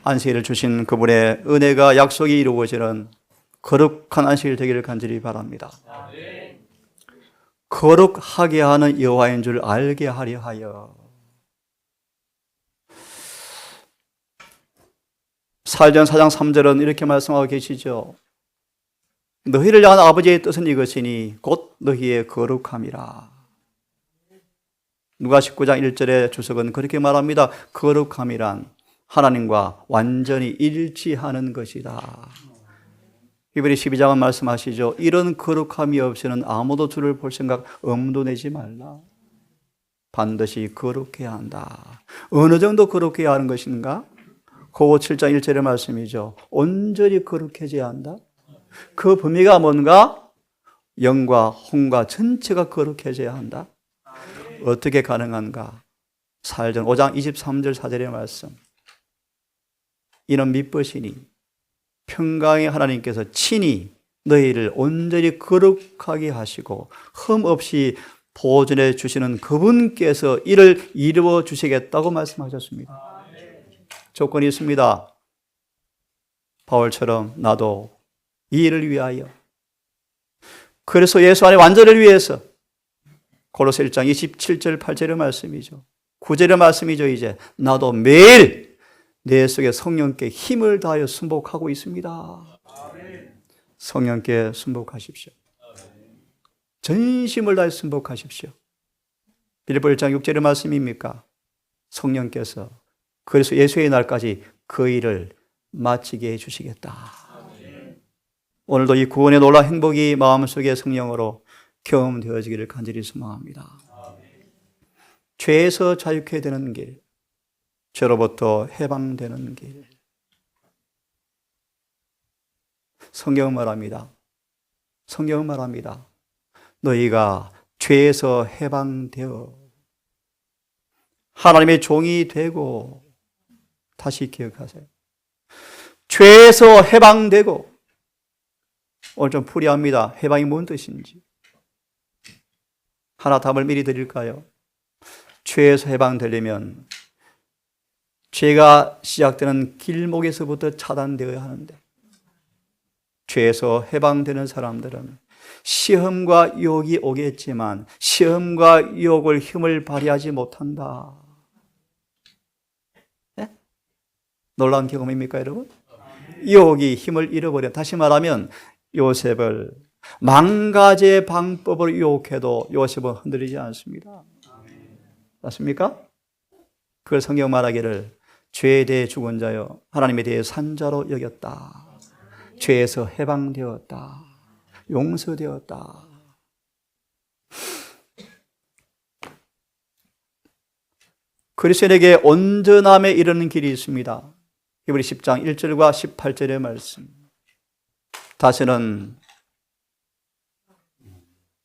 안식일을 주신 그분의 은혜가 약속이 이루어지는 거룩한 안식일 되기를 간절히 바랍니다. 거룩하게 하는 여호와인 줄 알게 하려 하여. 사도전 4장 3절은 이렇게 말씀하고 계시죠. 너희를 향한 아버지의 뜻은 이것이니 곧 너희의 거룩함이라. 누가 19장 1절에 주석은 그렇게 말합니다. 거룩함이란 하나님과 완전히 일치하는 것이다. 히브리 12장은 말씀하시죠. 이런 거룩함이 없이는 아무도 주를 볼 생각 엄도 내지 말라. 반드시 거룩해야 한다. 어느 정도 거룩해야 하는 것인가? 고고 7장 1절의 말씀이죠. 온전히 거룩해져야 한다. 그 범위가 뭔가? 영과 혼과 전체가 거룩해져야 한다. 어떻게 가능한가? 사도전 5장 23절 4절의 말씀. 이는 믿으시니 평강의 하나님께서 친히 너희를 온전히 거룩하게 하시고 흠 없이 보존해 주시는 그분께서 이를 이루어 주시겠다고 말씀하셨습니다. 조건이 있습니다. 바울처럼 나도 이 일을 위하여, 그래서 예수 안에 완전을 위해서, 고로새 1장 27절 8절의 말씀이죠. 9절의 말씀이죠. 이제 나도 매일 내 속에 성령께 힘을 다하여 순복하고 있습니다. 성령께 순복하십시오. 전심을 다해 순복하십시오. 빌립보 1장 6절의 말씀입니까? 성령께서 그래서 예수의 날까지 그 일을 마치게 해주시겠다. 오늘도 이 구원의 놀라운 행복이 마음속에 성령으로 경험되어지기를 간절히 소망합니다. 죄에서 자유케 되는 길, 죄로부터 해방되는 길. 성경은 말합니다. 성경은 말합니다. 너희가 죄에서 해방되어 하나님의 종이 되고, 다시 기억하세요. 죄에서 해방되고, 오늘 좀 풀이합니다. 해방이 뭔 뜻인지. 하나 답을 미리 드릴까요? 죄에서 해방되려면 죄가 시작되는 길목에서부터 차단되어야 하는데, 죄에서 해방되는 사람들은 시험과 유혹이 오겠지만 시험과 유혹을 힘을 발휘하지 못한다. 네? 놀라운 경험입니까, 여러분? 유혹이 힘을 잃어버려. 다시 말하면 요셉을 만 가지의 방법으로 유혹해도 요셉은 흔들리지 않습니다. 맞습니까? 그걸 성경 말하기를 죄에 대해 죽은 자여 하나님에 대해 산 자로 여겼다. 죄에서 해방되었다. 용서되었다. 그리스도인에게 온전함에 이르는 길이 있습니다. 히브리 10장 1절과 18절의 말씀. 다시는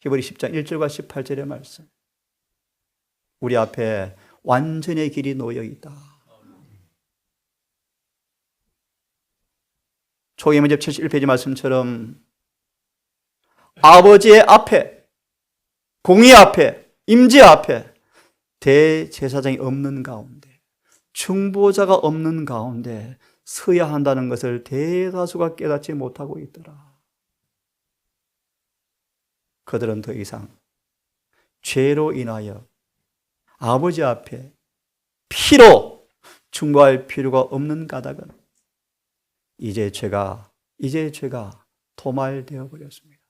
히브리 10장 1절과 18절의 말씀. 우리 앞에 완전의 길이 놓여 있다. 초기문제 71페이지 말씀처럼 아버지의 앞에, 공의 앞에, 임재 앞에 대제사장이 없는 가운데, 중보자가 없는 가운데 서야 한다는 것을 대다수가 깨닫지 못하고 있더라. 그들은 더 이상 죄로 인하여 아버지 앞에 피로 중보할 필요가 없는 까닭은 이제 죄가 도말되어 버렸습니다.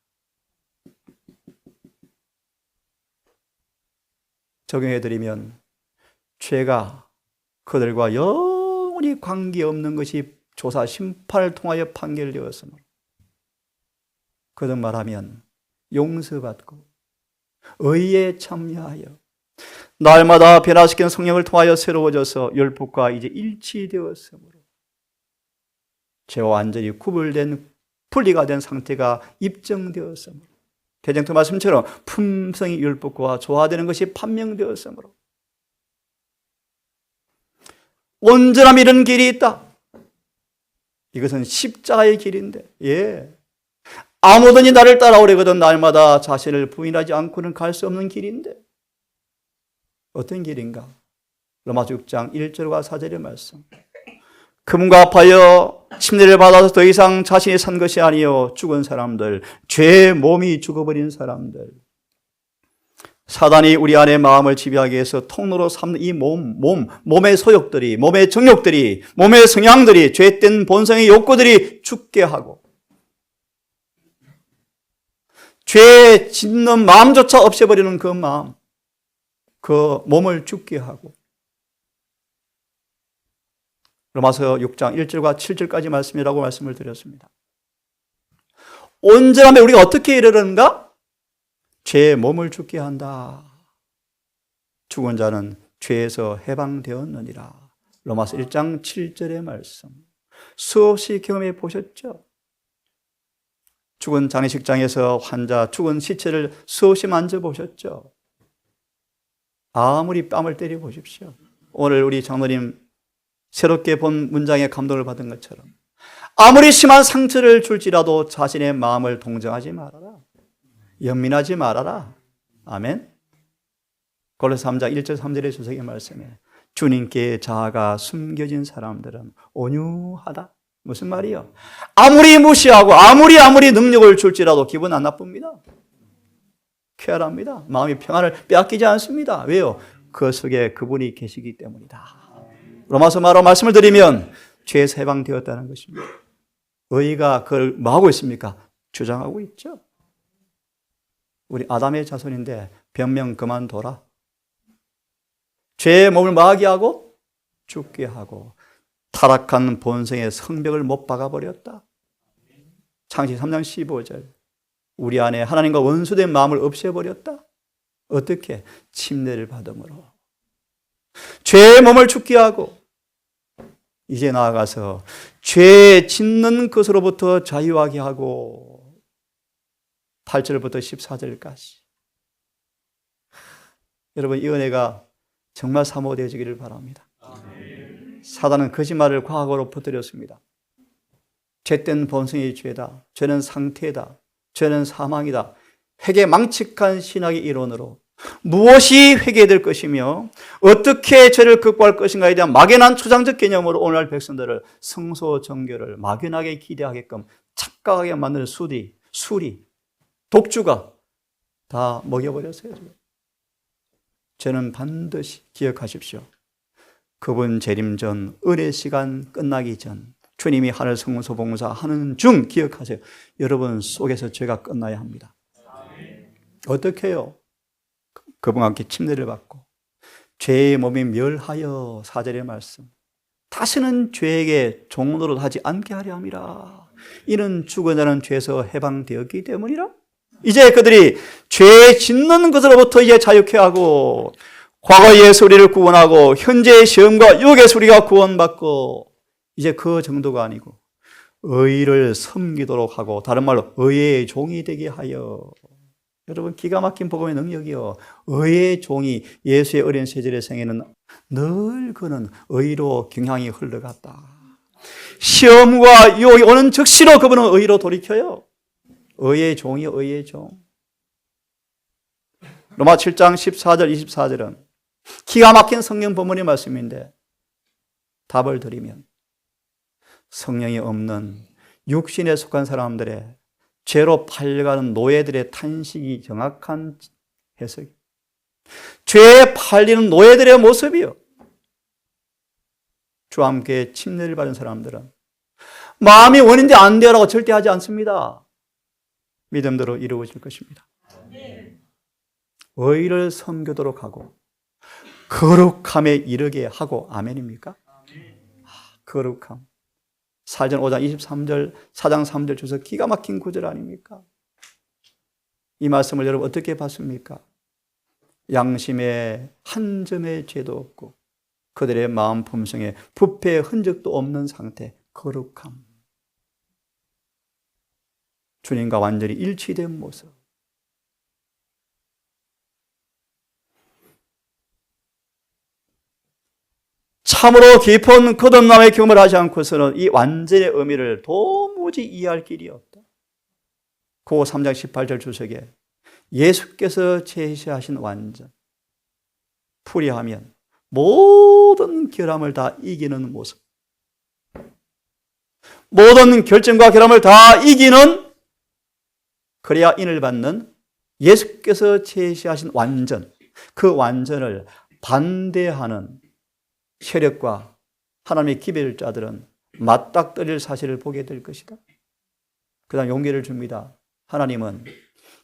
적용해드리면 죄가 그들과 영원히 관계없는 것이 조사 심판을 통하여 판결되었으므로 그들 말하면 용서받고 의에 참여하여 날마다 변화시키는 성령을 통하여 새로워져서 율법과 이제 일치되었으므로 죄와 완전히 구별된 분리가 된 상태가 입증되었으므로 대쟁투 말씀처럼 품성이 율법과 조화되는 것이 판명되었으므로 온전함 이런 길이 있다. 이것은 십자가의 길인데, 아무든지 나를 따라오려거든 날마다 자신을 부인하지 않고는 갈 수 없는 길인데 어떤 길인가? 로마서 6장 1절과 4절의 말씀. 그분과 합하여 침례를 받아서 더 이상 자신이 산 것이 아니요 죽은 사람들, 죄의 몸이 죽어버린 사람들, 사단이 우리 안에 마음을 지배하기 위해서 통로로 삼는 이 몸의 소욕들이, 몸의 정욕들이, 몸의 성향들이, 죄된 본성의 욕구들이 죽게 하고 죄 짓는 마음조차 없애버리는 그 마음, 그 몸을 죽게 하고, 로마서 6장 1절과 7절까지 말씀이라고 말씀을 드렸습니다. 온전함에 우리가 어떻게 이르는가? 죄의 몸을 죽게 한다. 죽은 자는 죄에서 해방되었느니라. 로마서 1장 7절의 말씀. 수없이 경험해 보셨죠? 죽은 장례식장에서 환자, 죽은 시체를 수없이 만져보셨죠? 아무리 뺨을 때려 보십시오. 오늘 우리 장로님 새롭게 본 문장에 감동을 받은 것처럼 아무리 심한 상처를 줄지라도 자신의 마음을 동정하지 말아라. 연민하지 말아라. 아멘. 골로새 3장 1절 3절의 주석의 말씀에 주님께 자아가 숨겨진 사람들은 온유하다. 무슨 말이요? 아무리 무시하고 아무리 능력을 줄지라도 기분 안 나쁩니다. 쾌활합니다. 마음이 평안을 빼앗기지 않습니다. 왜요? 그 속에 그분이 계시기 때문이다. 로마서 말로 말씀을 드리면 죄에서 해방되었다는 것입니다. 의가 그걸 뭐하고 있습니까? 주장하고 있죠. 우리 아담의 자손인데 변명 그만둬라. 죄의 몸을 뭐하게 하고? 죽게 하고 타락한 본성의 성벽을 못 박아버렸다. 창세기 3장 15절. 우리 안에 하나님과 원수된 마음을 없애버렸다. 어떻게? 침례를 받음으로. 죄의 몸을 죽게 하고 이제 나아가서 죄 짓는 것으로부터 자유하게 하고 8절부터 14절까지. 여러분 이 은혜가 정말 사모되어지기를 바랍니다. 사단은 거짓말을 과거로 퍼뜨렸습니다. 죄된 본성이 죄다. 죄는 상태다. 죄는 사망이다. 회개 망측한 신학의 이론으로 무엇이 회개될 것이며 어떻게 죄를 극복할 것인가에 대한 막연한 초장적 개념으로 오늘날 백성들을 성소 정결을 막연하게 기대하게끔 착각하게 만드는 수리, 독주가 다 먹여버렸어요. 죄는 반드시 기억하십시오. 그분 재림 전, 은혜 시간 끝나기 전, 주님이 하늘 성소 봉사하는 중 기억하세요. 여러분 속에서 죄가 끝나야 합니다. 어떻게 해요? 그분과 함께 침례를 받고 죄의 몸이 멸하여 4절의 말씀. 다시는 죄에게 종노릇 하지 않게 하려 함이라. 이는 죽은 자는 죄에서 해방되었기 때문이라. 이제 그들이 죄 짓는 것으로부터 이제 자유케 하고 과거의 소리를 구원하고 현재의 시험과 유혹의 소리가 구원받고 이제 그 정도가 아니고 의를 섬기도록 하고 다른 말로 의의 종이 되게 하여. 여러분 기가 막힌 복음의 능력이요. 의의 종이 예수의 어린 세절의 생에는 늘 그는 의로 경향이 흘러갔다. 시험과 유혹이 오는 즉시로 그분은 의로 돌이켜요. 의의 종이요. 의의 종. 로마 7장 14절 24절은 기가 막힌 성령 본문의 말씀인데 답을 드리면 성령이 없는 육신에 속한 사람들의 죄로 팔려가는 노예들의 탄식이 정확한 해석이. 죄에 팔리는 노예들의 모습이요. 주와 함께 침례를 받은 사람들은 마음이 원인데 안 되라고 절대 하지 않습니다. 믿음대로 이루어질 것입니다. 의를 섬기도록 하고 거룩함에 이르게 하고. 아멘입니까? 거룩함. 사전 5장 23절, 4장 3절 주서 기가 막힌 구절 아닙니까? 이 말씀을 여러분 어떻게 봤습니까? 양심에 한 점의 죄도 없고 그들의 마음 품성에 부패의 흔적도 없는 상태, 거룩함. 주님과 완전히 일치된 모습. 참으로 깊은 거듭남의 경험을 하지 않고서는 이 완전의 의미를 도무지 이해할 길이 없다. 고 3장 18절 주석에 예수께서 제시하신 완전, 풀이하면 모든 결함을 다 이기는 모습. 모든 결정과 결함을 다 이기는, 그래야 인을 받는 예수께서 제시하신 완전, 그 완전을 반대하는 세력과 하나님의 기별을 자들은 맞닥뜨릴 사실을 보게 될 것이다. 그 다음 용기를 줍니다. 하나님은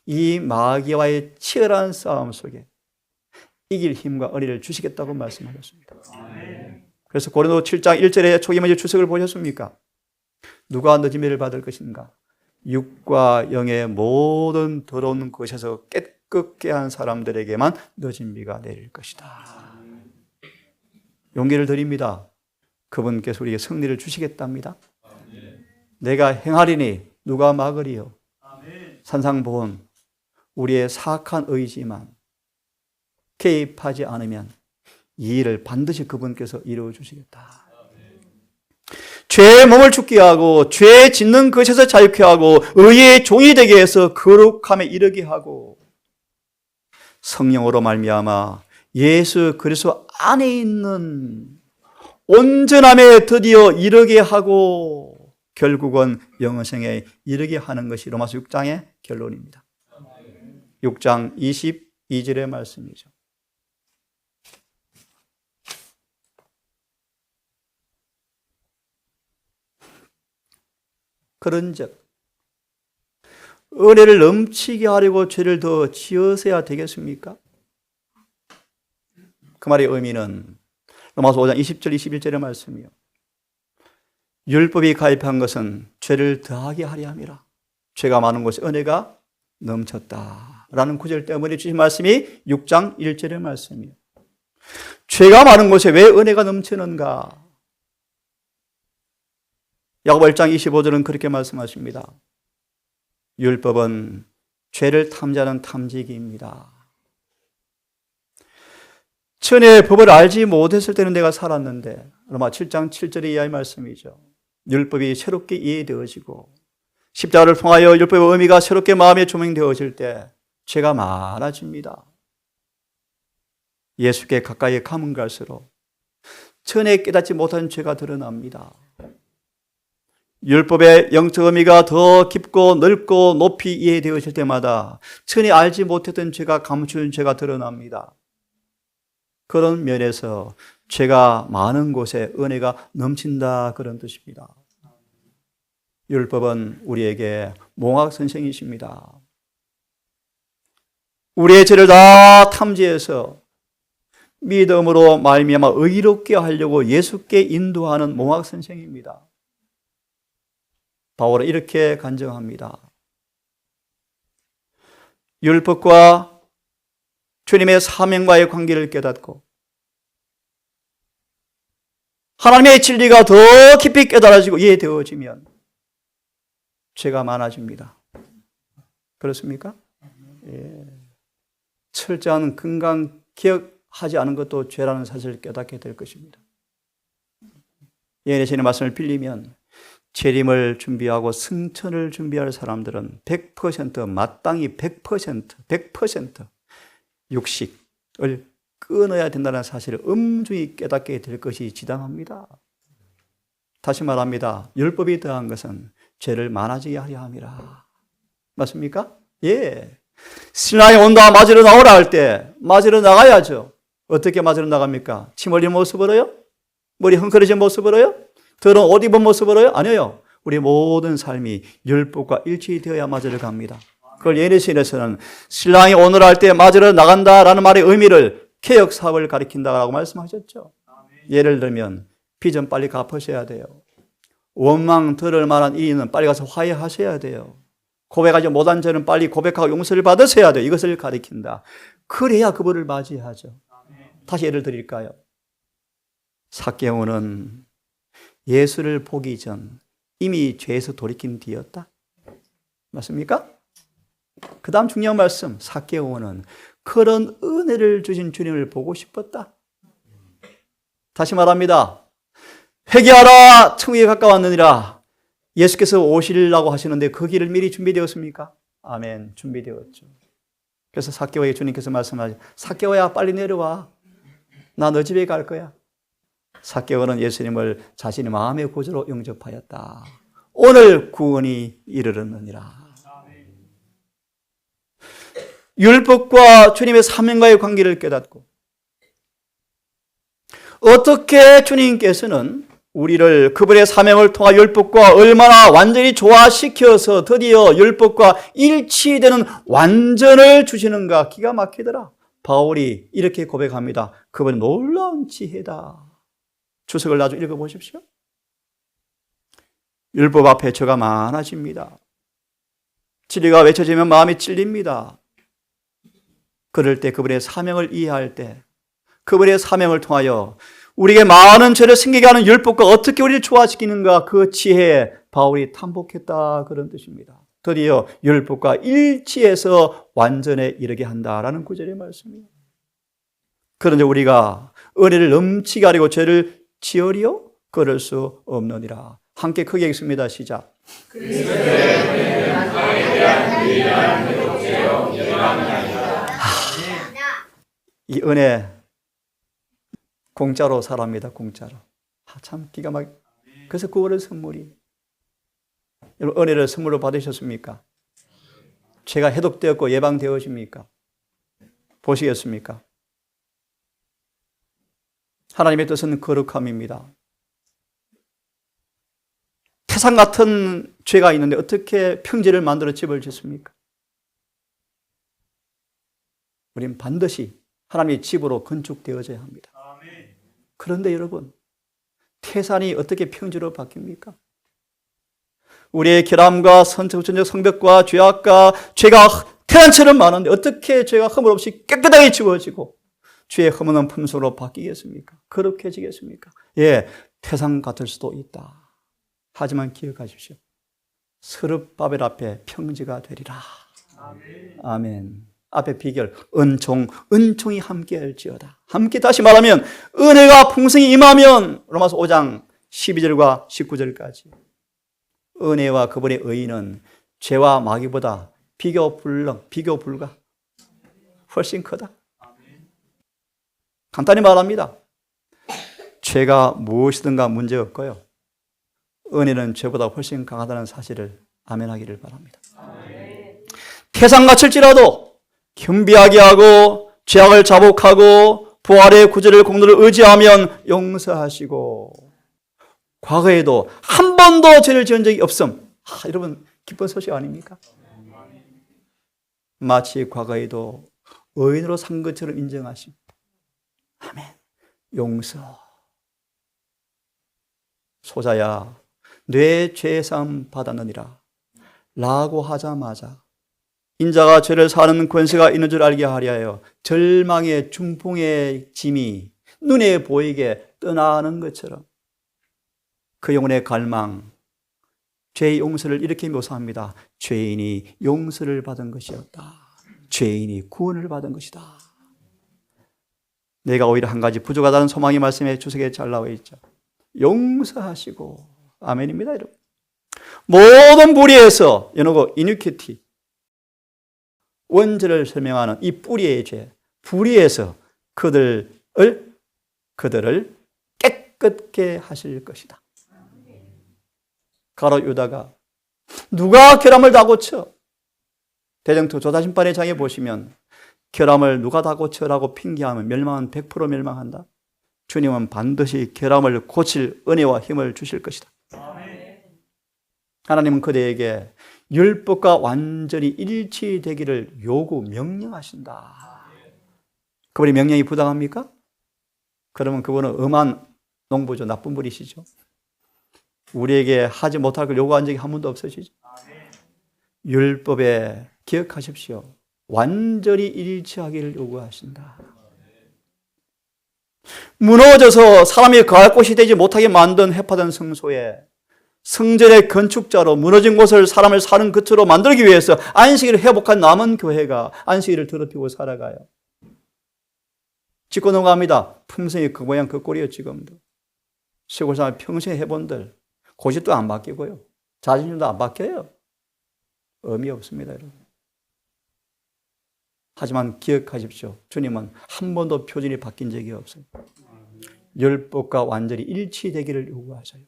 이 마귀와의 치열한 싸움 속에 이길 힘과 의리를 주시겠다고 말씀하셨습니다. 그래서 고린도 7장 1절에 초기 먼저 주석을 보셨습니까? 누가 늦음을 받을 것인가? 육과 영의 모든 더러운 것에서 깨끗게 한 사람들에게만 늦은 비가 내릴 것이다. 용기를 드립니다. 그분께서 우리에게 승리를 주시겠답니다. 내가 행하리니 누가 막으리요? 산상보온, 우리의 사악한 의지만 개입하지 않으면 이 일을 반드시 그분께서 이루어 주시겠다. 죄의 몸을 죽게 하고 죄 짓는 것에서 자유케 하고 의의 종이 되게 해서 거룩함에 이르게 하고 성령으로 말미암아 예수 그리스도 안에 있는 온전함에 드디어 이르게 하고 결국은 영생에 이르게 하는 것이 로마서 6장의 결론입니다. 6장 22절의 말씀이죠. 그런즉 은혜를 넘치게 하려고 죄를 더 지으셔야 되겠습니까? 그 말의 의미는 로마서 5장 20절 21절의 말씀이요. 율법이 가입한 것은 죄를 더하게 하려 함이라. 죄가 많은 곳에 은혜가 넘쳤다라는 구절 때문에 주신 말씀이 6장 1절의 말씀이요. 죄가 많은 곳에 왜 은혜가 넘치는가? 야고보 1장 25절은 그렇게 말씀하십니다. 율법은 죄를 탐지하는 탐지기입니다. 천의 법을 알지 못했을 때는 내가 살았는데, 로마 7장 7절의 이하의 말씀이죠. 율법이 새롭게 이해되어지고 십자가를 통하여 율법의 의미가 새롭게 마음에 조명되어질 때 죄가 많아집니다. 예수께 가까이 가면 갈수록 전에 깨닫지 못한 죄가 드러납니다. 율법의 영적 의미가 더 깊고 넓고 높이 이해되어질 때마다 전에 알지 못했던 죄가 감추는 죄가 드러납니다. 그런 면에서 죄가 많은 곳에 은혜가 넘친다, 그런 뜻입니다. 율법은 우리에게 몽학 선생이십니다. 우리의 죄를 다 탐지해서 믿음으로 말미암아 의롭게 하려고 예수께 인도하는 몽학 선생입니다. 바울은 이렇게 간증합니다. 율법과 주님의 사명과의 관계를 깨닫고 하나님의 진리가 더 깊이 깨달아지고 이해되어지면 죄가 많아집니다. 그렇습니까? 예. 철저한 건강 기억하지 않은 것도 죄라는 사실을 깨닫게 될 것입니다. 예언의 신의 말씀을 빌리면 재림을 준비하고 승천을 준비할 사람들은 100% 마땅히 100% 육식을 끊어야 된다는 사실을 엄중히 깨닫게 될 것이 지당합니다. 다시 말합니다. 율법이 더한 것은 죄를 많아지게 하려 함이라. 맞습니까? 예. 신랑이 온다 맞으러 나오라 할 때 맞으러 나가야죠. 어떻게 맞으러 나갑니까? 침 흘린 모습으로요? 머리 헝클어진 모습으로요? 더러운 옷 입은 모습으로요? 아니에요. 우리 모든 삶이 율법과 일치되어야 맞으러 갑니다. 그걸 예언에서는 신랑이 오늘 할 때 맞으러 나간다라는 말의 의미를 개혁 사업을 가리킨다라고 말씀하셨죠. 예를 들면 빚은 빨리 갚으셔야 돼요. 원망 들을 만한 일은 빨리 가서 화해하셔야 돼요. 고백하지 못한 죄는 빨리 고백하고 용서를 받으셔야 돼요. 이것을 가리킨다. 그래야 그분을 맞이하죠. 다시 예를 드릴까요? 삭개오는 예수를 보기 전 이미 죄에서 돌이킨 뒤였다. 맞습니까? 그 다음 중요한 말씀, 삭개오는 그런 은혜를 주신 주님을 보고 싶었다. 다시 말합니다. 회개하라, 천국에 가까웠느니라. 예수께서 오시려고 하시는데 그 길을 미리 준비되었습니까? 아멘, 준비되었죠. 그래서 삭개오에게 주님께서 말씀하시죠. 삭개오야, 빨리 내려와. 나 너 집에 갈 거야. 삭개오는 예수님을 자신의 마음의 구주로 영접하였다. 오늘 구원이 이르렀느니라. 율법과 주님의 사명과의 관계를 깨닫고 어떻게 주님께서는 우리를 그분의 사명을 통한 율법과 얼마나 완전히 조화시켜서 드디어 율법과 일치되는 완전을 주시는가 기가 막히더라. 바울이 이렇게 고백합니다. 그분은 놀라운 지혜다. 주석을 나중에 읽어보십시오. 율법 앞에 죄가 많아집니다. 진리가 외쳐지면 마음이 찔립니다. 그럴 때 그분의 사명을 이해할 때 그분의 사명을 통하여 우리에게 많은 죄를 생기게 하는 율법과 어떻게 우리를 조화시키는가 그 지혜에 바울이 탐복했다 그런 뜻입니다. 드디어 율법과 일치해서 완전에 이르게 한다라는 구절의 말씀이에요. 그런데 우리가 은혜를 넘치게 하려고 죄를 지으리요? 그럴 수 없느니라. 함께 크게 읽습니다. 시작. 이 은혜 공짜로 사랍니다. 공짜로. 참 기가 막. 그래서 9월의 선물이. 여러분 은혜를 선물로 받으셨습니까? 죄가 해독되었고 예방되어집니까? 보시겠습니까? 하나님의 뜻은 거룩함입니다. 태산 같은 죄가 있는데 어떻게 평지를 만들어 집을 짓습니까? 우린 반드시 하나님의 집으로 건축되어져야 합니다. 그런데 여러분, 태산이 어떻게 평지로 바뀝니까? 우리의 결함과 선천적 성벽과 죄악과 죄가 태산처럼 많은데 어떻게 죄가 허물 없이 깨끗하게 지워지고 죄의 허물없는 품성으로 바뀌겠습니까? 거룩해지겠습니까? 예, 태산 같을 수도 있다. 하지만 기억하십시오. 스룹바벨 앞에 평지가 되리라. 아멘. 앞에 비결, 은총이 함께할지어다. 함께 다시 말하면 은혜가 풍성히 임하면 로마서 5장 12절과 19절까지 은혜와 그분의 의의는 죄와 마귀보다 비교 불가 훨씬 크다. 간단히 말합니다. 죄가 무엇이든가 문제없고요. 은혜는 죄보다 훨씬 강하다는 사실을 아멘하기를 바랍니다. 태산 같을지라도 겸비하게 하고 죄악을 자복하고 부활의 구절을 공로를 의지하면 용서하시고 과거에도 한 번도 죄를 지은 적이 없음. 여러분 기쁜 소식 아닙니까? 마치 과거에도 의인으로 산 것처럼 인정하심. 아멘. 용서. 소자야 내 죄사함 받았느니라 라고 하자마자 인자가 죄를 사는 권세가 있는 줄 알게 하려 하여 절망의 중풍의 짐이 눈에 보이게 떠나는 것처럼 그 영혼의 갈망, 죄의 용서를 이렇게 묘사합니다. 죄인이 용서를 받은 것이었다. 죄인이 구원을 받은 것이다. 내가 오히려 한 가지 부족하다는 소망의 말씀에 주석에 잘 나와 있죠. 용서하시고 아멘입니다. 여러분. 모든 불의에서 연어고 이니퀴티 원죄를 설명하는 이 뿌리의 죄, 불의에서 그들을 깨끗게 하실 것이다. 가롯 유다가 누가 결함을 다 고쳐? 대정토 조다심판의 장에 보시면 결함을 누가 다 고쳐라고 핑계하면 멸망은 100% 멸망한다. 주님은 반드시 결함을 고칠 은혜와 힘을 주실 것이다. 하나님은 그대에게 율법과 완전히 일치되기를 요구, 명령하신다. 그분의 명령이 부당합니까? 그러면 그분은 엄한 농부죠. 나쁜 분이시죠. 우리에게 하지 못할 걸 요구한 적이 한 번도 없으시죠. 율법에 기억하십시오. 완전히 일치하기를 요구하신다. 무너져서 사람이 거할 곳이 되지 못하게 만든 해파된 성소에 성전의 건축자로 무너진 곳을 사람을 사는 것으로 만들기 위해서 안식일을 회복한 남은 교회가 안식일을 더럽히고 살아가요. 짚고 넘어갑니다. 품성이 그 모양 그 꼴이에요. 지금도. 시골 사람 평생 해본들 고집도 안 바뀌고요. 자신심도 안 바뀌어요. 의미 없습니다. 여러분. 하지만 기억하십시오. 주님은 한 번도 표준이 바뀐 적이 없어요. 율법과 완전히 일치되기를 요구하셔요.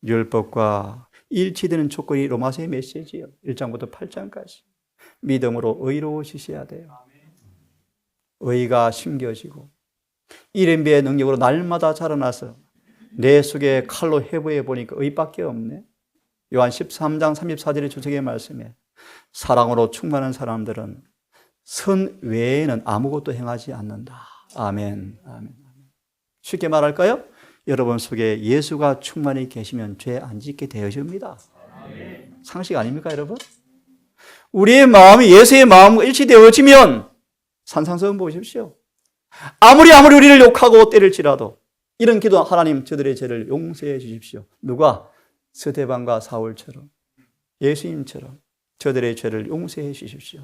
율법과 일치되는 조건이 로마서의 메시지예요. 1장부터 8장까지. 믿음으로 의로우시셔야 돼요. 의가 심겨지고 이른비의 능력으로 날마다 자라나서 내 속에 칼로 해부해 보니까 의밖에 없네. 요한 13장 34절의 주석의 말씀에 사랑으로 충만한 사람들은 선 외에는 아무것도 행하지 않는다. 아멘. 아멘. 쉽게 말할까요? 여러분 속에 예수가 충만히 계시면 죄 안 짓게 되어집니다. 상식 아닙니까, 여러분? 우리의 마음이 예수의 마음과 일치되어지면 산상수훈 보십시오. 아무리 우리를 욕하고 때릴지라도 이런 기도, 하나님 저들의 죄를 용서해 주십시오. 누가? 스데반과 사울처럼, 예수님처럼 저들의 죄를 용서해 주십시오.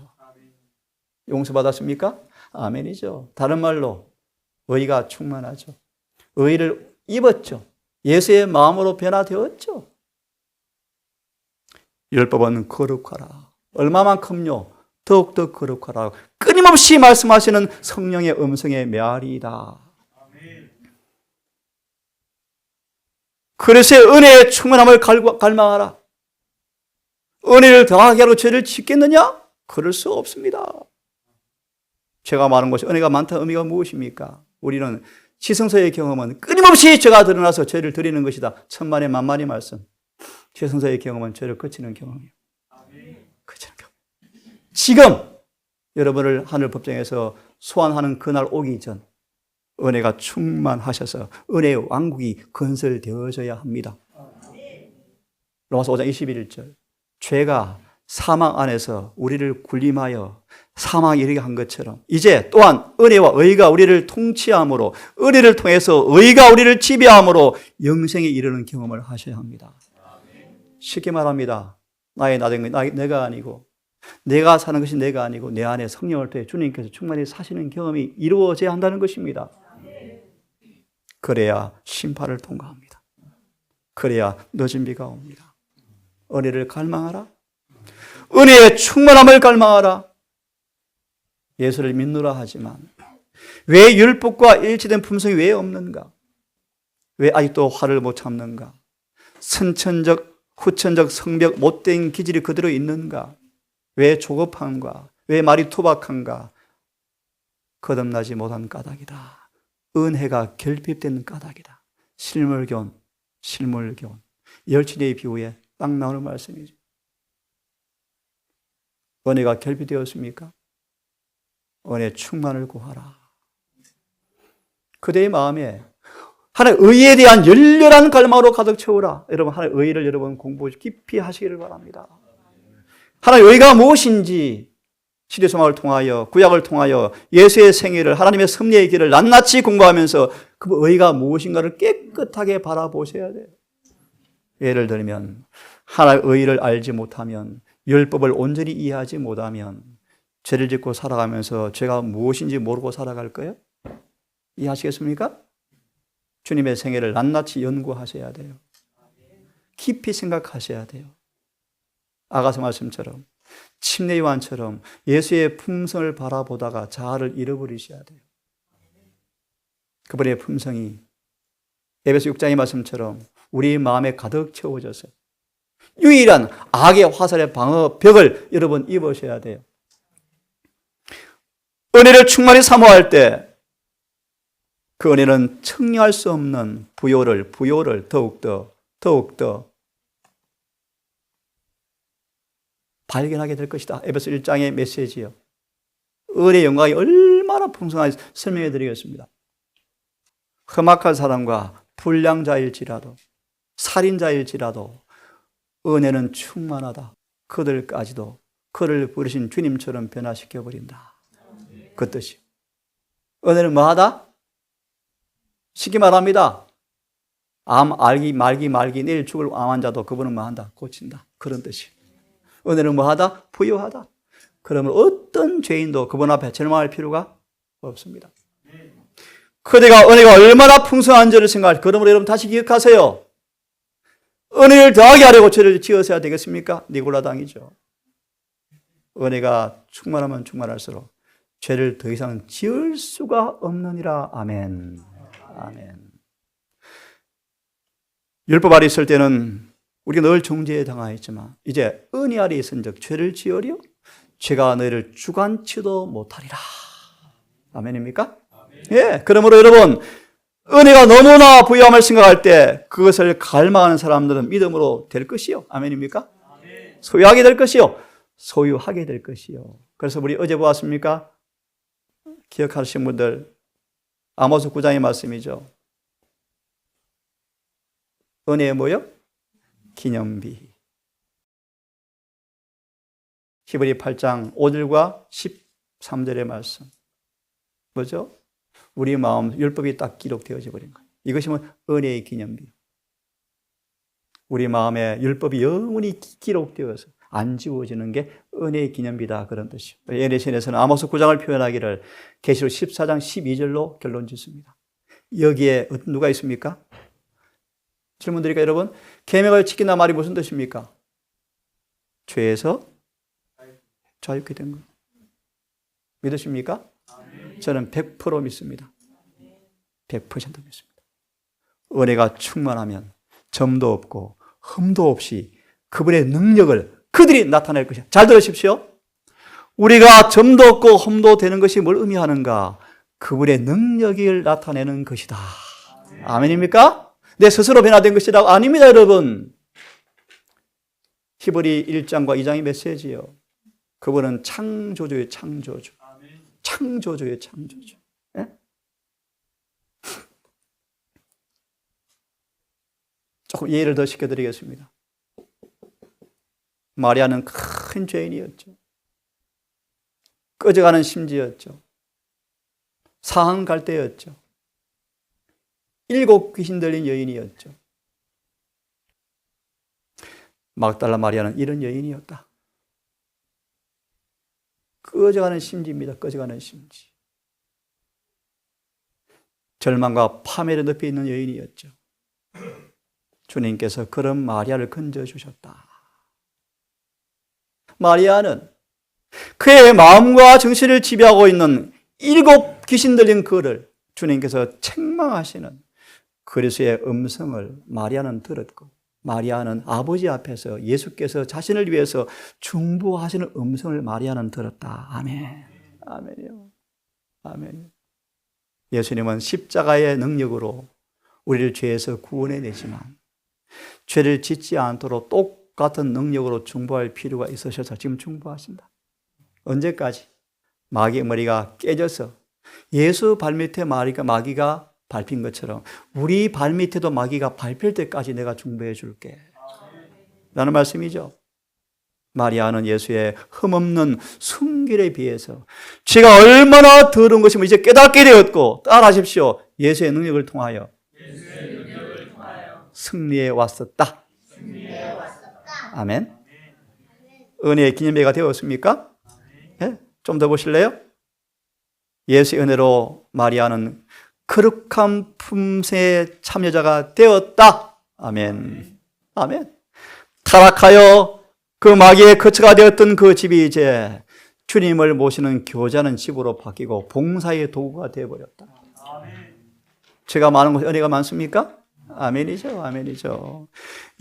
용서받았습니까? 아멘이죠. 다른 말로 의가 충만하죠. 의를 입었죠. 예수의 마음으로 변화되었죠. 율법은 거룩하라. 얼마만큼요? 더욱더 거룩하라. 끊임없이 말씀하시는 성령의 음성의 메아리이다. 그래서 은혜의 충만함을 갈망하라. 은혜를 더하게 하러 죄를 짓겠느냐? 그럴 수 없습니다. 죄가 많은 것이 은혜가 많다는 의미가 무엇입니까? 우리는 지성서의 경험은 끊임없이 죄가 드러나서 죄를 드리는 것이다. 천만의 만만의 말씀. 지성서의 경험은 죄를 그치는 경험이에요. 그치는 경험. 지금 여러분을 하늘 법정에서 소환하는 그날 오기 전 은혜가 충만하셔서 은혜의 왕국이 건설되어져야 합니다. 로마서 5장 21절. 죄가 사망 안에서 우리를 군림하여 사망에 이르게 한 것처럼 이제 또한 은혜와 의가 우리를 통치함으로 은혜를 통해서 의가 우리를 지배함으로 영생에 이르는 경험을 하셔야 합니다. 쉽게 말합니다. 내가 아니고 내가 사는 것이 내가 아니고 내 안에 성령을 통해 주님께서 충만히 사시는 경험이 이루어져야 한다는 것입니다. 그래야 심판을 통과합니다. 그래야 늦은 비가 옵니다. 은혜를 갈망하라. 은혜의 충만함을 갈망하라. 예수를 믿노라 하지만 왜 율법과 일치된 품성이 왜 없는가? 왜 아직도 화를 못 참는가? 선천적, 후천적 성벽 못된 기질이 그대로 있는가? 왜 조급함과 왜 말이 투박한가? 거듭나지 못한 까닭이다. 은혜가 결핍된 까닭이다. 실물교훈. 열친의 비유에 딱 나오는 말씀이죠. 은혜가 결핍되었습니까? 은혜 충만을 구하라. 그대의 마음에 하나님의 의에 대한 열렬한 갈망으로 가득 채우라. 여러분, 하나님의 의를 여러분 공부 깊이 하시기를 바랍니다. 하나님의 의가 무엇인지 시대소망을 통하여 구약을 통하여 예수의 생애를 하나님의 섭리의 길을 낱낱이 공부하면서 그 의가 무엇인가를 깨끗하게 바라보셔야 돼요. 예를 들면 하나님의 의를 알지 못하면 율법을 온전히 이해하지 못하면 죄를 짓고 살아가면서 죄가 무엇인지 모르고 살아갈 거예요? 이해하시겠습니까? 주님의 생애를 낱낱이 연구하셔야 돼요. 깊이 생각하셔야 돼요. 아가서 말씀처럼 침례 요한처럼 예수의 품성을 바라보다가 자아를 잃어버리셔야 돼요. 그분의 품성이 에베소 6장의 말씀처럼 우리 마음에 가득 채워져서 유일한 악의 화살의 방어벽을 여러분 입으셔야 돼요. 은혜를 충만히 사모할 때 그 은혜는 청량할 수 없는 부요를 더욱더 발견하게 될 것이다. 에베소 1장의 메시지요. 은혜의 영광이 얼마나 풍성한지 설명해 드리겠습니다. 험악한 사람과 불량자일지라도 살인자일지라도 은혜는 충만하다. 그들까지도 그를 부르신 주님처럼 변화시켜버린다. 그 뜻이. 은혜는 뭐하다? 쉽게 말합니다. 암 알기 말기 내일 죽을 암 환자도 그분은 뭐한다? 고친다. 그런 뜻이. 은혜는 뭐하다? 부여하다. 그러면 어떤 죄인도 그분 앞에 절망할 필요가 없습니다. 그대가 은혜가 얼마나 풍성한지를 생각할. 그러므로 여러분 다시 기억하세요. 은혜를 더하게 하려고 죄를 지어서야 되겠습니까? 니골라당이죠. 은혜가 충만하면 충만할수록 죄를 더 이상 지을 수가 없느니라. 아멘. 아멘. 율법 아래 있을 때는 우리가 늘 정죄에 당하였지만 이제 은혜 아래 있은즉 죄를 지으려 죄가 너희를 주관치도 못하리라. 아멘입니까? 아멘. 예. 그러므로 여러분 은혜가 너무나 부유함을 생각할 때 그것을 갈망하는 사람들은 믿음으로 될 것이요. 아멘입니까? 아멘. 소유하게 될 것이요. 소유하게 될 것이요. 그래서 우리 어제 보았습니까? 기억하시는 분들 아모스 9장의 말씀이죠. 은혜의 뭐요? 기념비. 히브리 8장 5절과 13절의 말씀. 뭐죠? 우리 마음 율법이 딱 기록되어져 버린 거예요. 이것이 뭐 은혜의 기념비. 우리 마음에 율법이 영원히 기록되어서 안 지워지는 게 은혜의 기념비다 그런 뜻이에요. 예레신에서는 아모스 9장을 표현하기를 계시록 14장 12절로 결론 짓습니다. 여기에 누가 있습니까? 질문 드릴까요, 여러분? 계명을 지킨다 말이 무슨 뜻입니까? 죄에서 자유케 된 거예요. 믿으십니까? 저는 100% 믿습니다. 100% 믿습니다. 은혜가 충만하면 점도 없고 흠도 없이 그분의 능력을 그들이 나타낼 것이야. 잘 들으십시오. 우리가 점도 없고 흠도 되는 것이 뭘 의미하는가? 그분의 능력을 나타내는 것이다. 아멘입니까? 내 스스로 변화된 것이라고? 아닙니다, 여러분. 히브리 1장과 2장의 메시지요. 그분은 창조주의 창조주. 창조주의 창조주. 예? 조금 이해를 더 시켜드리겠습니다. 마리아는 큰 죄인이었죠. 꺼져가는 심지였죠. 사한 갈대였죠. 7 귀신 들린 여인이었죠. 막달라 마리아는 이런 여인이었다. 꺼져가는 심지입니다. 꺼져가는 심지. 절망과 파멸의 늪에 있는 여인이었죠. 주님께서 그런 마리아를 건져주셨다. 마리아는 그의 마음과 정신을 지배하고 있는 7 귀신 들린 그를 주님께서 책망하시는 그리스도의 음성을 마리아는 들었고, 마리아는 아버지 앞에서 예수께서 자신을 위해서 중보하시는 음성을 마리아는 들었다. 아멘. 아멘이요. 아멘. 예수님은 십자가의 능력으로 우리를 죄에서 구원해내지만 죄를 짓지 않도록 똑같은 능력으로 중보할 필요가 있으셔서 지금 중보하신다. 언제까지? 마귀의 머리가 깨져서 예수 발밑에 마귀가 밟힌 것처럼 우리 발밑에도 마귀가 밟힐 때까지 내가 중보해 줄게 라는 말씀이죠. 마리아는 예수의 흠없는 순결에 비해서 죄가 얼마나 더러운 것임을 이제 깨닫게 되었고, 따라하십시오. 예수의 능력을 통하여 승리해 왔었다. 아멘. 은혜의 기념비가 되었습니까? 네? 좀 더 보실래요? 예수의 은혜로 마리아는 거룩한 품새의 참여자가 되었다. 아멘. 아멘. 타락하여 그 마귀의 거처가 되었던 그 집이 이제 주님을 모시는 교제하는 집으로 바뀌고 봉사의 도구가 되어버렸다. 죄가 많은 곳에 은혜가 많습니까? 아멘이죠. 아멘이죠.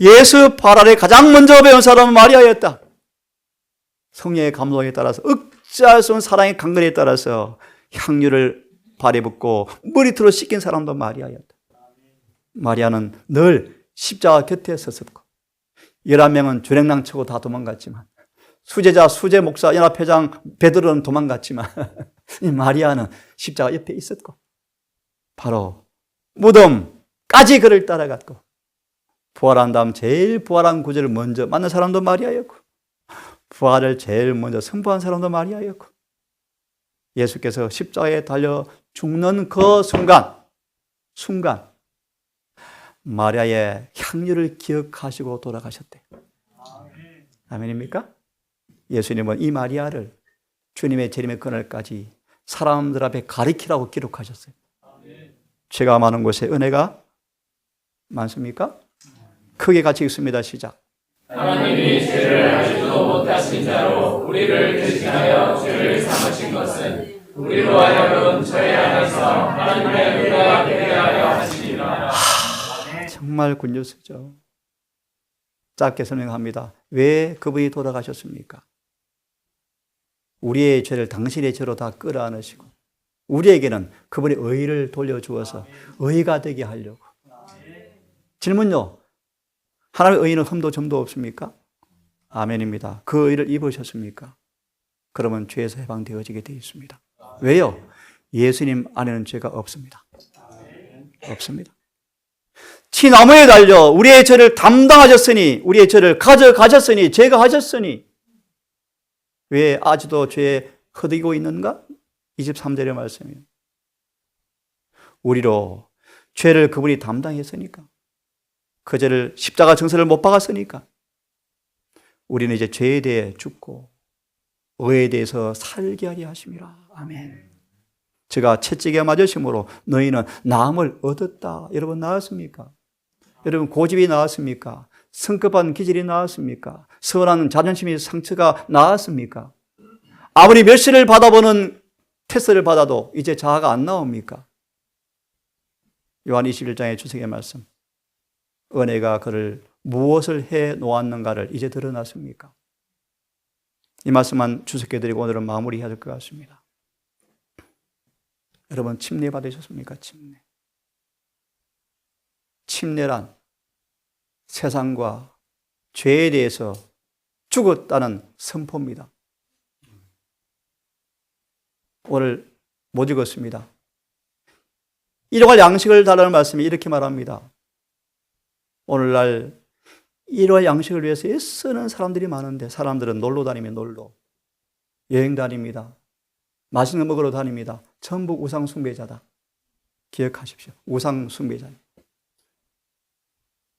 예수 발 아래 가장 먼저 배운 사람은 마리아였다. 성령의 감동에 따라서 억제할 수 없는 사랑의 강건에 따라서 향유를 발에 붓고 머리털로 씻긴 사람도 마리아였다. 마리아는 늘 십자가 곁에 섰었고 11명은 주랭랑 치고 다 도망갔지만 수제자, 수제 목사, 연합회장 베드로는 도망갔지만 이 마리아는 십자가 옆에 있었고 바로 무덤까지 그를 따라갔고 부활한 다음 제일 부활한 구절을 먼저 만난 사람도 마리아였고 부활을 제일 먼저 선포한 사람도 마리아였고 예수께서 십자가에 달려 죽는 그 순간 마리아의 향유를 기억하시고 돌아가셨대. 아멘입니까? 예수님은 이 마리아를 주님의 재림의 그날까지 사람들 앞에 가리키라고 기록하셨어요. 죄가 많은 곳에 은혜가 많습니까? 크게 같이 읽습니다. 시작. 하나님이 죄를 알지도 못하신 자로 우리를 대신하여 죄를 삼으신 것은 우리로 하여금 저희 안에서 하나님의 의가 되게 하려 하시니라. 정말 굿뉴스죠. 짧게 설명합니다. 왜 그분이 돌아가셨습니까? 우리의 죄를 당신의 죄로 다 끌어안으시고 우리에게는 그분의 의를 돌려주어서 의가 되게 하려고. 질문요. 하나님의 의는 흠도 점도 없습니까? 아멘입니다. 그 의를 입으셨습니까? 그러면 죄에서 해방되어지게 되어 있습니다. 왜요? 예수님 안에는 죄가 없습니다. 없습니다. 치나무에 달려 우리의 죄를 담당하셨으니, 우리의 죄를 가져가셨으니, 제거하셨으니 왜 아직도 죄에 허덕이고 있는가? 23절의 말씀이에요. 우리로 죄를 그분이 담당했으니까, 그 죄를 십자가 정세를 못 박았으니까 우리는 이제 죄에 대해 죽고 의에 대해서 살게 하게 하심이라. 아멘. 제가 채찍에 맞으심으로 너희는 나음을 얻었다. 여러분 나았습니까? 여러분 고집이 나았습니까? 성급한 기질이 나았습니까? 서운한 자존심의 상처가 나았습니까? 아무리 멸시를 받아보는 테스트를 받아도 이제 자아가 안 나옵니까? 요한 21장의 주석의 말씀. 은혜가 그를 무엇을 해 놓았는가를 이제 드러났습니까? 이 말씀만 주석해드리고 오늘은 마무리해야 될 것 같습니다. 여러분 침례 받으셨습니까? 침례. 침례란 세상과 죄에 대해서 죽었다는 선포입니다. 오늘 못 읽었습니다. 일용할 양식을 달라는 말씀이 이렇게 말합니다. 오늘날 일용할 양식을 위해서 애쓰는 사람들이 많은데 사람들은 놀러 다니면 놀러, 여행 다닙니다. 맛있는 거 먹으러 다닙니다. 전부 우상 숭배자다. 기억하십시오. 우상 숭배자.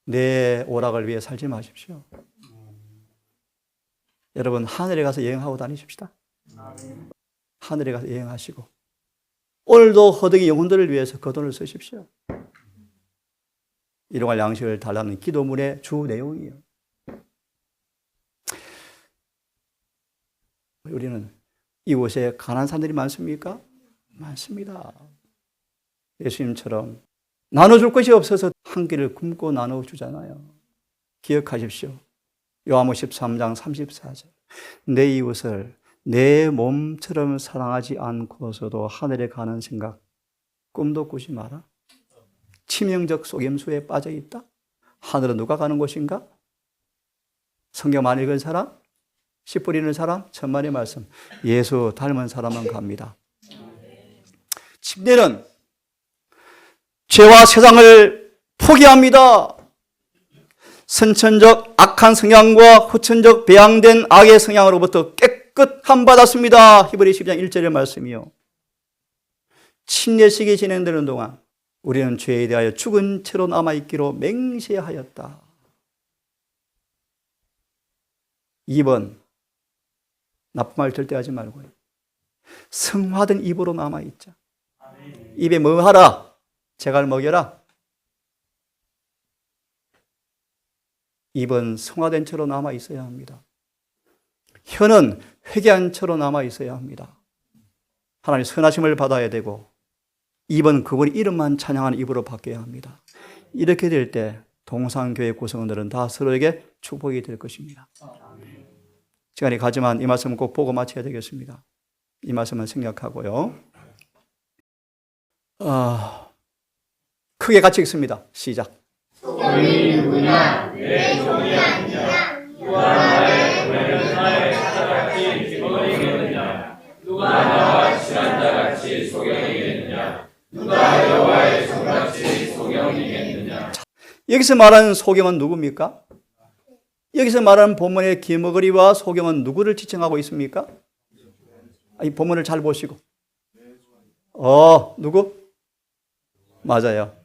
내 오락을 위해 살지 마십시오. 여러분 하늘에 가서 여행하고 다니십시다. 하늘에 가서 여행하시고 오늘도 허덕이 영혼들을 위해서 그 돈을 쓰십시오. 일용할 양식을 달라는 기도문의 주 내용이에요. 우리는 이곳에 가난한 사람들이 많습니까? 많습니다. 예수님처럼 나눠줄 것이 없어서 한 끼를 굶고 나눠주잖아요. 기억하십시오. 요한복음 13장 34절. 내 이웃을 내 몸처럼 사랑하지 않고서도 하늘에 가는 생각 꿈도 꾸지 마라. 치명적 속임수에 빠져 있다. 하늘은 누가 가는 곳인가? 성경 많이 읽은 사람? 씨 뿌리는 사람? 천만의 말씀. 예수 닮은 사람만 갑니다. 침례는 죄와 세상을 포기합니다. 선천적 악한 성향과 후천적 배양된 악의 성향으로부터 깨끗함 받았습니다. 히브리 10장 1절의 말씀이요. 침례식이 진행되는 동안 우리는 죄에 대하여 죽은 채로 남아있기로 맹세하였다. 2번, 나쁜 말 절대 하지 말고요. 성화된 입으로 남아있자. 입에 뭐 하라? 재갈 먹여라. 입은 성화된 채로 남아있어야 합니다. 혀는 회개한 채로 남아있어야 합니다. 하나님 선하심을 받아야 되고 입은 그분의 이름만 찬양하는 입으로 바뀌어야 합니다. 이렇게 될 때 동산교회 구성원들은 다 서로에게 축복이 될 것입니다. 시간이 가지만 이 말씀은 꼭 보고 마쳐야 되겠습니다. 이 말씀은 생략하고요. 크게 같이 읽습니다. 시작. 소경이 누구냐? 내 종이 아니냐? 누가 나의 고뇌를 나의 사자같이 기뻐이겠느냐? 누가 나와 친한 자같이 소경이겠느냐? 누가 여호와의 종같이 소경이겠느냐? 여기서 말하는 소경은 누굽니까? 여기서 말하는 본문의 기머거리와 소경은 누구를 지칭하고 있습니까? 이 본문을 잘 보시고. 누구? 맞아요.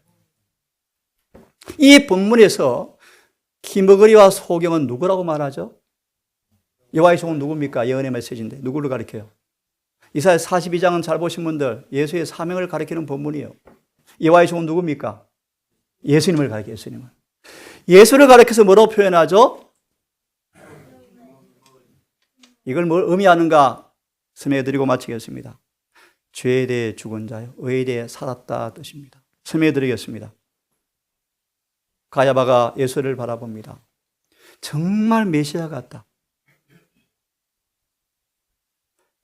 이 본문에서 기머거리와 소경은 누구라고 말하죠? 여호와의 종은 누굽니까? 예언의 메시지인데 누구를 가리켜요? 이사야 42장은 잘 보신 분들 예수의 사명을 가리키는 본문이에요. 여호와의 종은 누굽니까? 예수님을 가리켜요. 예수님을. 예수를 가리켜서 뭐라고 표현하죠? 이걸 뭘 의미하는가 설명해드리고 마치겠습니다. 죄에 대해 죽은 자요, 의에 대해 살았다 뜻입니다. 설명해 드리겠습니다. 가야바가 예수를 바라봅니다. 정말 메시아 같다.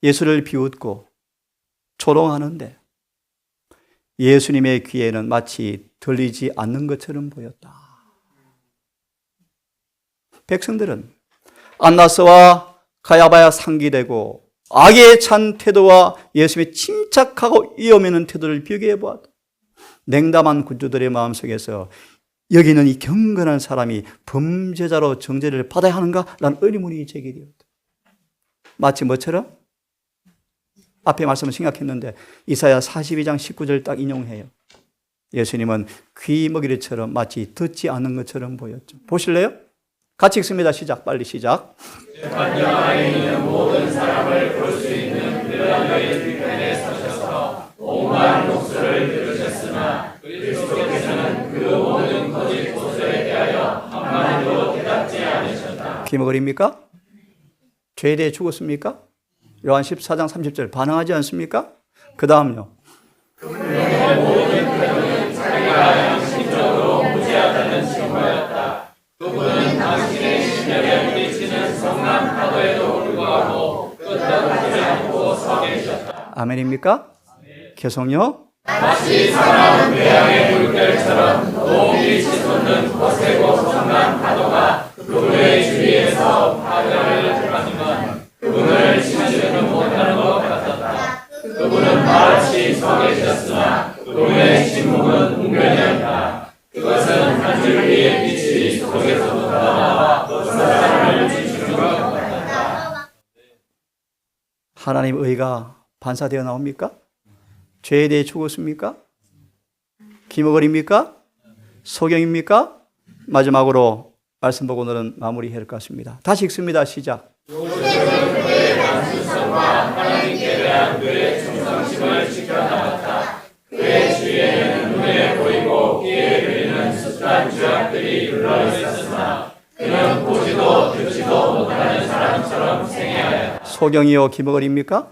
예수를 비웃고 조롱하는데 예수님의 귀에는 마치 들리지 않는 것처럼 보였다. 백성들은 안나스와 가야바야 상기되고 악에 찬 태도와 예수님의 침착하고 위험 있는 태도를 비교해 보았다. 냉담한 군주들의 마음속에서 여기는 이 경건한 사람이 범죄자로 정죄를 받아야 하는가라는 의문이 제기되었다. 마치 뭐처럼? 앞에 말씀을 생각했는데 이사야 42장 19절 딱 인용해요. 예수님은 귀 먹이리처럼 마치 듣지 않는 것처럼 보였죠. 보실래요? 같이 읽습니다. 시작. 빨리 시작. 안에 있는 모든 사람을 볼 수 있는 그의 뒤편에 서셔서 온갖 목소리를 들으셨으나 그리스도께서는 그 모든 거짓 고소에 대하여 한마디도 대답지 않으셨다. 귀 먹으립니까? 죄에 대해 죽었습니까? 요한 14장 30절 반응하지 않습니까? 그 다음요. 그분의 모든 태도는 자기가 양심적으로 무죄하다는 증거였다. 그분은 당신의 심령에 부딪히는 성난 파도에도 불구하고 끄떡하지 않고 서 계셨다. 아멘입니까? 계속요. 마치 사나운 배양의 물결처럼 높이 치솟는 거세고 성난 파도가 그분의 주위에서 파도를 들어가는 건 그분을 지나치는 못하는 것 같았다. 그분은 마치 서 계셨으나 그분의 침묵은 웅변이었다. 그것은 한 줄기의 빛이 속에서부터 나와 그 사람을 비추는 것 같았다. 하나님 의가 반사되어 나옵니까? 죄에 대해 죽었습니까? 기머거립니까? 소경입니까? 마지막으로 말씀 보고 오늘은 마무리해야 할 것 같습니다. 다시 읽습니다. 시작. 그의 단순성과 하나님께 대한 그의 충성심을 지켜나갔다. 그의 주위에는 눈에 보이고 귀에 들리는 숱한 죄악들이 눌러있었으나 그는 보지도 듣지도 못하는 사람처럼 생애하였다. 소경이요 기머거립니까?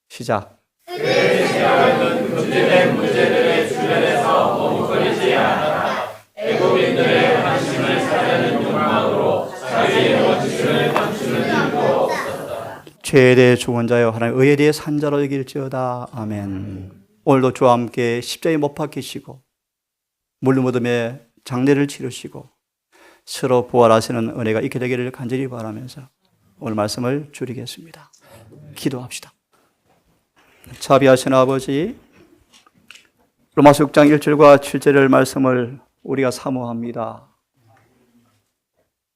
시작. 그의 죄악은 금지된 문제들의 주변에서 머뭇거리지 않았다. 애국인들의 관심을 사려는 욕망으로 자기의 원칙을 감추는 일도 없었다. 죄에 대해 죽은 자여 하나님 의에 대해 산 자로 여길지어다. 아멘. 오늘도 주와 함께 십자가에 못 박히시고 물무덤에 장례를 치르시고 서로 부활하시는 은혜가 있게 되기를 간절히 바라면서 오늘 말씀을 줄이겠습니다. 기도합시다. 자비하신 아버지, 로마서 6장 1절과 7절의 말씀을 우리가 사모합니다.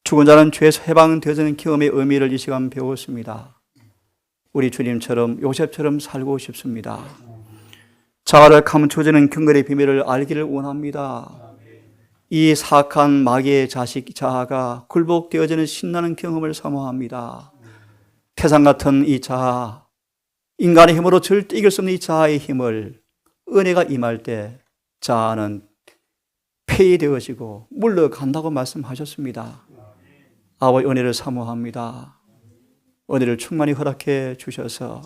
죽은 자는 죄에서 해방되어지는 경험의 의미를 이 시간 배웠습니다. 우리 주님처럼 요셉처럼 살고 싶습니다. 자아를 감춰지는 경건의 비밀을 알기를 원합니다. 이 사악한 마귀의 자식 자아가 굴복되어지는 신나는 경험을 사모합니다. 태산 같은 이 자아, 인간의 힘으로 절대 이길 수 없는 이 자아의 힘을 은혜가 임할 때 자아는 폐위되어지고 물러간다고 말씀하셨습니다. 아버지 은혜를 사모합니다. 은혜를 충만히 허락해 주셔서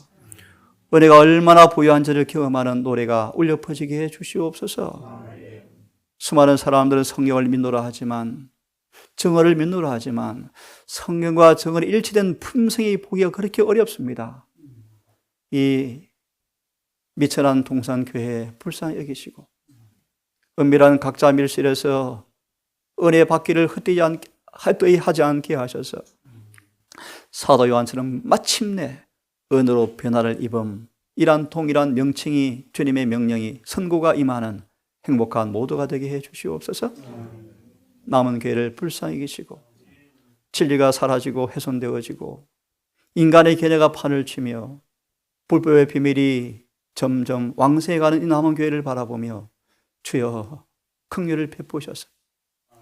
은혜가 얼마나 부유한지를 경험하는 노래가 울려 퍼지게 해 주시옵소서. 수많은 사람들은 성경을 믿노라 하지만 정언을 믿노라 하지만 성경과 정언이 일치된 품성이 보기가 그렇게 어렵습니다. 이 미천한 동산교회 불쌍히 여기시고 은밀한 각자 밀실에서 은혜 받기를 헛되이 하지 않게 하셔서 사도 요한처럼 마침내 은으로 변화를 입음 이란 동일한 명칭이 주님의 명령이 선고가 임하는 행복한 모두가 되게 해 주시옵소서. 남은 교회를 불쌍히 계시고 진리가 사라지고 훼손되어지고 인간의 견해가 판을 치며 불법의 비밀이 점점 왕성해가는 이 남은 교회를 바라보며 주여 긍휼을 베푸셔서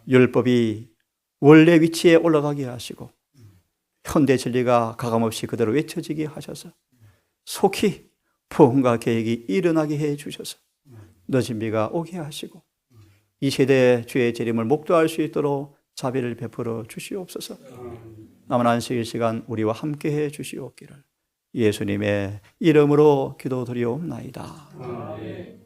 율법이 원래 위치에 올라가게 하시고 현대 진리가 가감없이 그대로 외쳐지게 하셔서 속히 부흥과 계획이 일어나게 해 주셔서 늦은 비가 오게 하시고 이 세대의 주의 재림을 목도할 수 있도록 자비를 베풀어 주시옵소서. 남은 안식일 시간 우리와 함께 해 주시옵기를 예수님의 이름으로 기도드리옵나이다. 아멘.